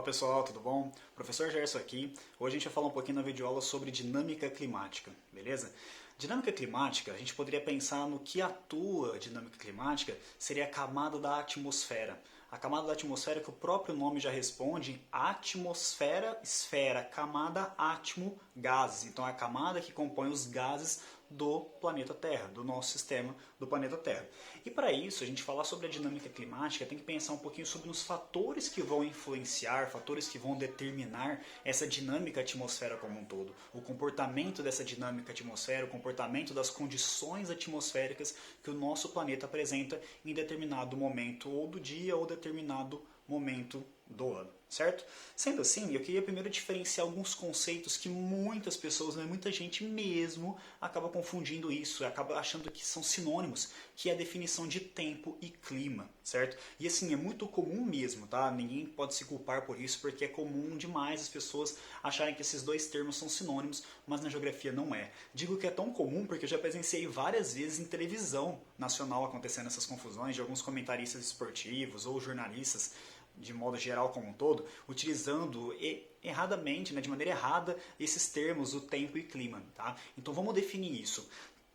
Fala pessoal, tudo bom? Professor Gerson aqui. Hoje a gente vai falar um pouquinho na videoaula sobre dinâmica climática, beleza? Dinâmica climática, a gente poderia pensar no que atua dinâmica climática seria a camada da atmosfera. A camada da atmosfera, que o próprio nome já responde, atmosfera, esfera, camada, átomo, gases. Então é a camada que compõe os gases do planeta Terra, do nosso sistema do planeta Terra. E para isso, a gente falar sobre a dinâmica climática, tem que pensar um pouquinho sobre os fatores que vão influenciar, fatores que vão determinar essa dinâmica atmosfera como um todo. O comportamento dessa dinâmica atmosfera, o comportamento das condições atmosféricas que o nosso planeta apresenta em determinado momento ou do dia ou determinado momento do ano, certo? Sendo assim, eu queria primeiro diferenciar alguns conceitos que muitas pessoas, muita gente mesmo, acaba confundindo isso, acaba achando que são sinônimos, que é a definição de tempo e clima, certo? E assim, é muito comum mesmo, tá? Ninguém pode se culpar por isso, porque é comum demais as pessoas acharem que esses dois termos são sinônimos, mas na geografia não é. Digo que é tão comum porque eu já presenciei várias vezes em televisão nacional acontecendo essas confusões de alguns comentaristas esportivos ou jornalistas, de modo geral como um todo, utilizando erradamente, de maneira errada, esses termos, o tempo e clima. Tá? Então vamos definir isso.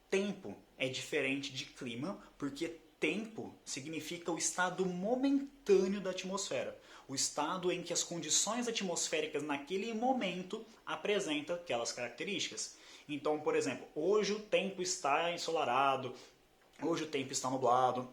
Tempo é diferente de clima, porque tempo significa o estado momentâneo da atmosfera. O estado em que as condições atmosféricas naquele momento apresentam aquelas características. Então, por exemplo, hoje o tempo está ensolarado, hoje o tempo está nublado.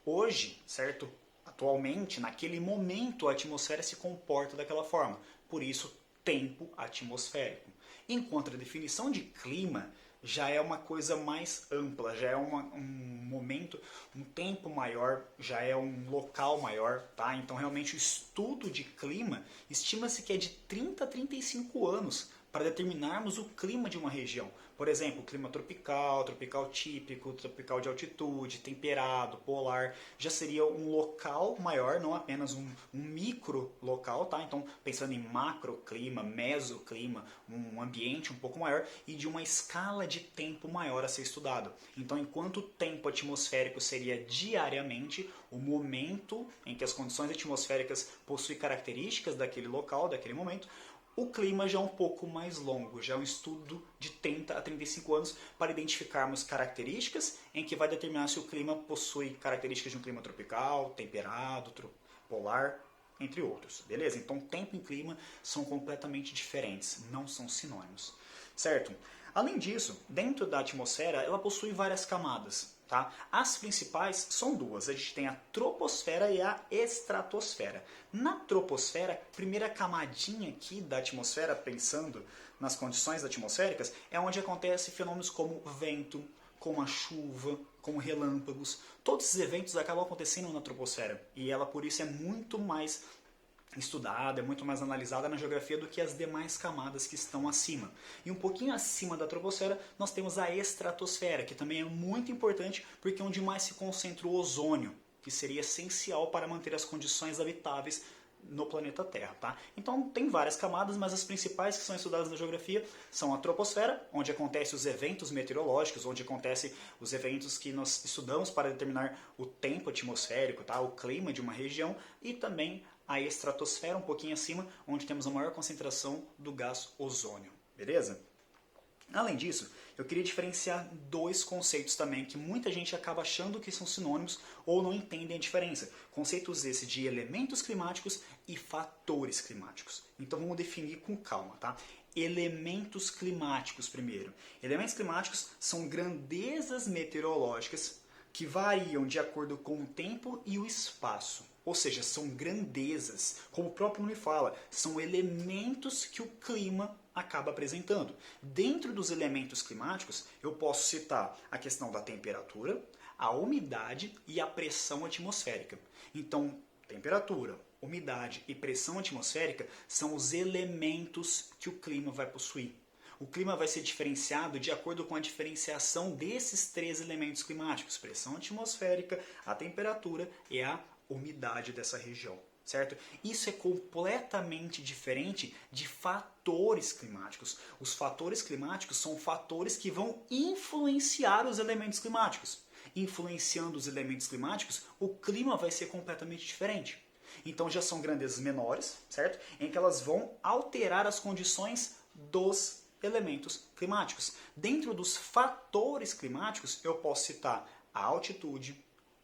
Hoje, certo? Atualmente, naquele momento, a atmosfera se comporta daquela forma. Por isso, tempo atmosférico. Enquanto a definição de clima já é uma coisa mais ampla, já é um momento, um tempo maior, já é um local maior, tá? Então, realmente, o estudo de clima estima-se que é de 30 a 35 anos para determinarmos o clima de uma região. Por exemplo, clima tropical, tropical típico, tropical de altitude, temperado, polar, já seria um local maior, não apenas um micro local, tá? Então, pensando em macroclima, mesoclima, um ambiente um pouco maior e de uma escala de tempo maior a ser estudado. Então, enquanto o tempo atmosférico seria diariamente, o momento em que as condições atmosféricas possuem características daquele local, daquele momento, o clima já é um pouco mais longo, já é um estudo de 30 a 35 anos para identificarmos características em que vai determinar se o clima possui características de um clima tropical, temperado, polar, entre outros. Beleza? Então tempo e clima são completamente diferentes, não são sinônimos. Certo? Além disso, dentro da atmosfera, ela possui várias camadas. Tá? As principais são duas, a gente tem a troposfera e a estratosfera. Na troposfera, primeira camadinha aqui da atmosfera, pensando nas condições atmosféricas, é onde acontecem fenômenos como vento, como a chuva, como relâmpagos. Todos esses eventos acabam acontecendo na troposfera e ela por isso é muito mais estudada, é muito mais analisada na geografia do que as demais camadas que estão acima. E um pouquinho acima da troposfera nós temos a estratosfera, que também é muito importante porque é onde mais se concentra o ozônio, que seria essencial para manter as condições habitáveis no planeta Terra. Tá? Então tem várias camadas, mas as principais que são estudadas na geografia são a troposfera, onde acontecem os eventos meteorológicos, onde acontecem os eventos que nós estudamos para determinar o tempo atmosférico, tá? O clima de uma região, e também a estratosfera, um pouquinho acima, onde temos a maior concentração do gás ozônio. Beleza? Além disso, eu queria diferenciar dois conceitos também que muita gente acaba achando que são sinônimos ou não entendem a diferença. Conceitos esses de elementos climáticos e fatores climáticos. Então vamos definir com calma, tá? Elementos climáticos primeiro. Elementos climáticos são grandezas meteorológicas que variam de acordo com o tempo e o espaço. Ou seja, são grandezas, como o próprio nome fala, são elementos que o clima acaba apresentando. Dentro dos elementos climáticos, eu posso citar a questão da temperatura, a umidade e a pressão atmosférica. Então, temperatura, umidade e pressão atmosférica são os elementos que o clima vai possuir. O clima vai ser diferenciado de acordo com a diferenciação desses três elementos climáticos: pressão atmosférica, a temperatura e a umidade dessa região, certo? Isso é completamente diferente de fatores climáticos. Os fatores climáticos são fatores que vão influenciar os elementos climáticos. Influenciando os elementos climáticos, o clima vai ser completamente diferente. Então já são grandezas menores, certo? Em que elas vão alterar as condições dos elementos climáticos. Dentro dos fatores climáticos, eu posso citar a altitude,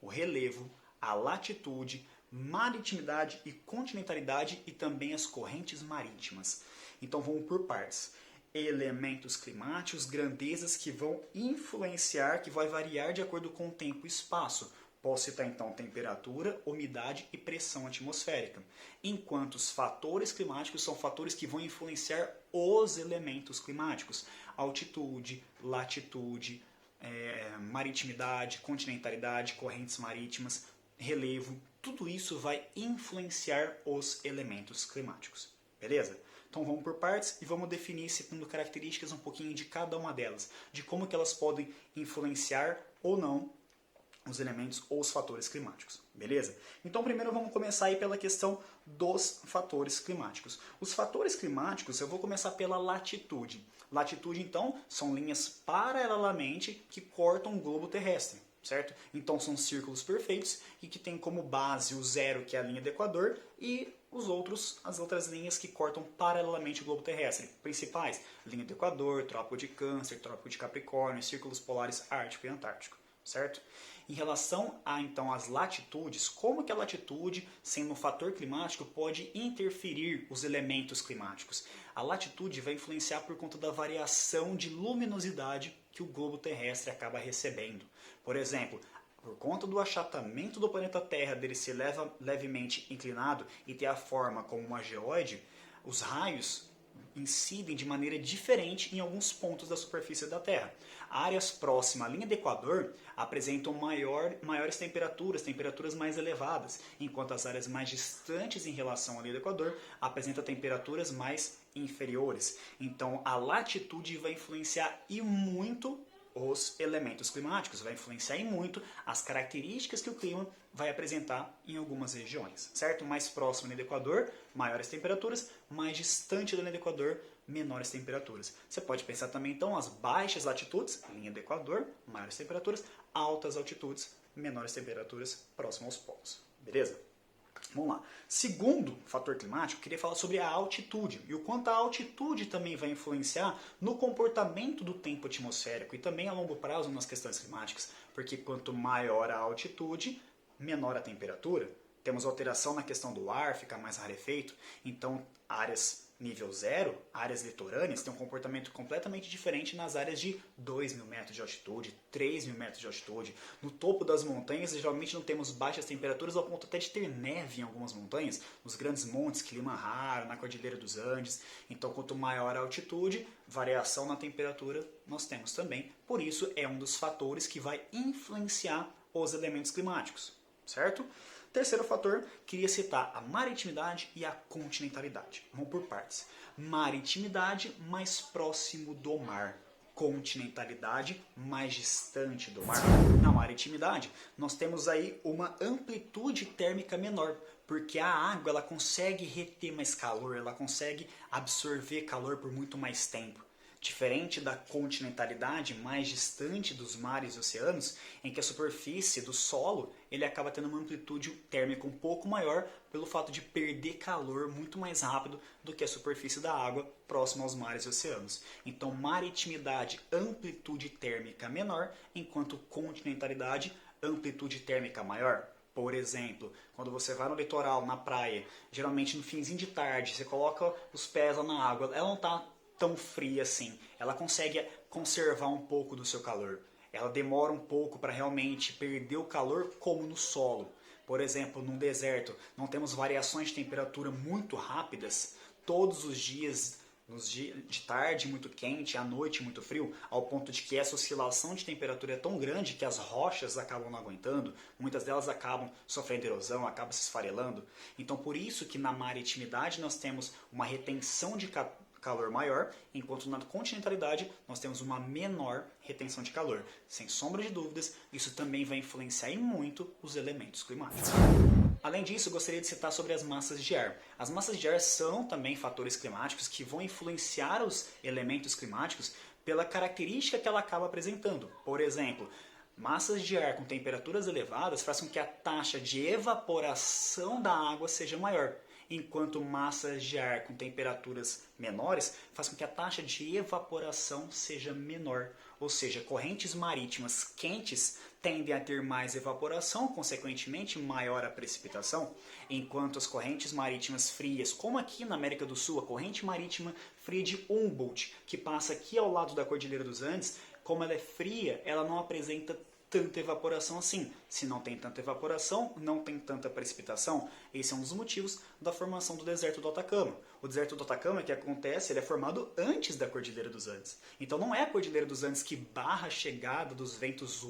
o relevo, a latitude, maritimidade e continentalidade e também as correntes marítimas. Então vamos por partes. Elementos climáticos, grandezas que vão influenciar, que vai variar de acordo com o tempo e espaço. Posso citar então temperatura, umidade e pressão atmosférica. Enquanto os fatores climáticos são fatores que vão influenciar os elementos climáticos. Altitude, latitude, maritimidade, continentalidade, correntes marítimas, relevo, tudo isso vai influenciar os elementos climáticos. Beleza? Então vamos por partes e vamos definir, citando características um pouquinho de cada uma delas, de como que elas podem influenciar ou não os elementos ou os fatores climáticos, beleza? Então primeiro vamos começar aí pela questão dos fatores climáticos. Os fatores climáticos, eu vou começar pela latitude. Latitude, então, são linhas paralelamente que cortam o globo terrestre, certo? Então são círculos perfeitos e que tem como base o zero, que é a linha do Equador, e as outras linhas que cortam paralelamente o globo terrestre. Principais, linha do Equador, Trópico de Câncer, Trópico de Capricórnio, círculos polares Ártico e Antártico, certo? Em relação a, então, as latitudes, como que a latitude, sendo um fator climático, pode interferir os elementos climáticos? A latitude vai influenciar por conta da variação de luminosidade que o globo terrestre acaba recebendo. Por exemplo, por conta do achatamento do planeta Terra, dele ser levemente inclinado e ter a forma como uma geóide, os raios incidem de maneira diferente em alguns pontos da superfície da Terra. Áreas próximas à linha do Equador apresentam maiores temperaturas mais elevadas, enquanto as áreas mais distantes em relação à linha do Equador apresentam temperaturas mais inferiores. Então a latitude vai influenciar e muito os elementos climáticos, vai influenciar e muito as características que o clima vai apresentar em algumas regiões, certo? Mais próximo da linha do Equador, maiores temperaturas, mais distante da linha do Equador, menores temperaturas. Você pode pensar também então as baixas latitudes, linha do Equador, maiores temperaturas, altas altitudes, menores temperaturas, próximo aos polos. Beleza? Vamos lá. Segundo fator climático, eu queria falar sobre a altitude e o quanto a altitude também vai influenciar no comportamento do tempo atmosférico e também a longo prazo nas questões climáticas, porque quanto maior a altitude, menor a temperatura. Temos alteração na questão do ar, fica mais rarefeito, então áreas nível zero, áreas litorâneas, têm um comportamento completamente diferente nas áreas de 2.000 metros de altitude, 3.000 metros de altitude. No topo das montanhas, geralmente não temos baixas temperaturas, ao ponto até de ter neve em algumas montanhas, nos grandes montes, Kilimanjaro, na Cordilheira dos Andes. Então, quanto maior a altitude, variação na temperatura nós temos também. Por isso, é um dos fatores que vai influenciar os elementos climáticos, certo? Terceiro fator, queria citar a maritimidade e a continentalidade. Vamos por partes. Maritimidade, mais próximo do mar. Continentalidade, mais distante do mar. Na maritimidade, nós temos aí uma amplitude térmica menor, porque a água ela consegue reter mais calor, ela consegue absorver calor por muito mais tempo. Diferente da continentalidade, mais distante dos mares e oceanos, em que a superfície do solo ele acaba tendo uma amplitude térmica um pouco maior pelo fato de perder calor muito mais rápido do que a superfície da água próxima aos mares e oceanos. Então, maritimidade, amplitude térmica menor, enquanto continentalidade, amplitude térmica maior. Por exemplo, quando você vai no litoral, na praia, geralmente no finzinho de tarde, você coloca os pés lá na água, ela não está tão fria assim, ela consegue conservar um pouco do seu calor. Ela demora um pouco para realmente perder o calor, como no solo. Por exemplo, num deserto, não temos variações de temperatura muito rápidas, todos os dias, nos dias de tarde muito quente, à noite muito frio, ao ponto de que essa oscilação de temperatura é tão grande que as rochas acabam não aguentando, muitas delas acabam sofrendo erosão, acabam se esfarelando. Então por isso que na maritimidade nós temos uma retenção de calor maior, enquanto na continentalidade nós temos uma menor retenção de calor. Sem sombra de dúvidas, isso também vai influenciar em muito os elementos climáticos. Além disso, eu gostaria de citar sobre as massas de ar. As massas de ar são também fatores climáticos que vão influenciar os elementos climáticos pela característica que ela acaba apresentando. Por exemplo, Massas de ar com temperaturas elevadas fazem com que a taxa de evaporação da água seja maior, enquanto massas de ar com temperaturas menores fazem com que a taxa de evaporação seja menor. Ou seja, correntes marítimas quentes tendem a ter mais evaporação, consequentemente maior a precipitação, enquanto as correntes marítimas frias, como aqui na América do Sul, a corrente marítima fria de Humboldt, que passa aqui ao lado da Cordilheira dos Andes, como ela é fria, ela não apresenta tanta evaporação assim. Se não tem tanta evaporação, não tem tanta precipitação. Esse é um dos motivos da formação do deserto do Atacama. O deserto do Atacama, que acontece, ele é formado antes da Cordilheira dos Andes. Então não é a Cordilheira dos Andes que barra a chegada dos ventos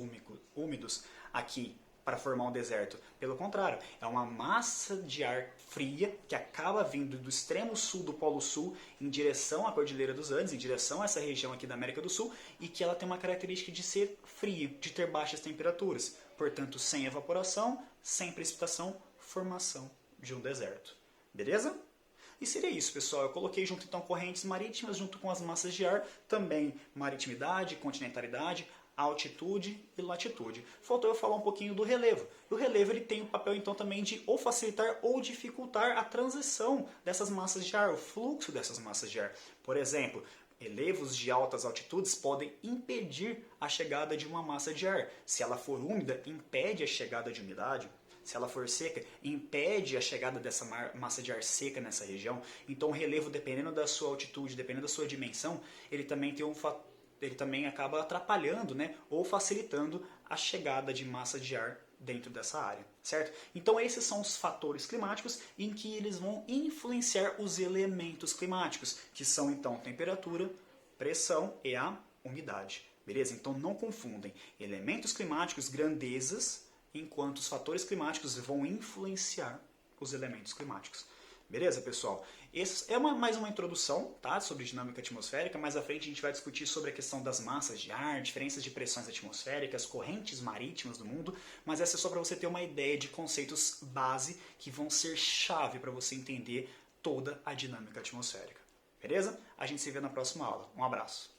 úmidos aqui para formar um deserto. Pelo contrário, é uma massa de ar fria que acaba vindo do extremo sul do Polo Sul em direção à Cordilheira dos Andes, em direção a essa região aqui da América do Sul, e que ela tem uma característica de ser fria, de ter baixas temperaturas. Portanto, sem evaporação, sem precipitação, formação de um deserto. Beleza? E seria isso, pessoal. Eu coloquei junto então correntes marítimas junto com as massas de ar, também maritimidade, continentalidade, altitude e latitude. Faltou eu falar um pouquinho do relevo. E o relevo ele tem o papel então também de ou facilitar ou dificultar a transição dessas massas de ar, o fluxo dessas massas de ar. Por exemplo, relevos de altas altitudes podem impedir a chegada de uma massa de ar. Se ela for úmida, impede a chegada de umidade. Se ela for seca, impede a chegada dessa massa de ar seca nessa região. Então o relevo, dependendo da sua altitude, dependendo da sua dimensão, ele também acaba atrapalhando, né, ou facilitando a chegada de massa de ar dentro dessa área, certo? Então esses são os fatores climáticos em que eles vão influenciar os elementos climáticos, que são então temperatura, pressão e a umidade, beleza? Então não confundem elementos climáticos, grandezas, enquanto os fatores climáticos vão influenciar os elementos climáticos. Beleza, pessoal? Essa é mais uma introdução, tá, sobre dinâmica atmosférica. Mais à frente a gente vai discutir sobre a questão das massas de ar, diferenças de pressões atmosféricas, correntes marítimas do mundo, mas essa é só para você ter uma ideia de conceitos base que vão ser chave para você entender toda a dinâmica atmosférica. Beleza? A gente se vê na próxima aula. Um abraço.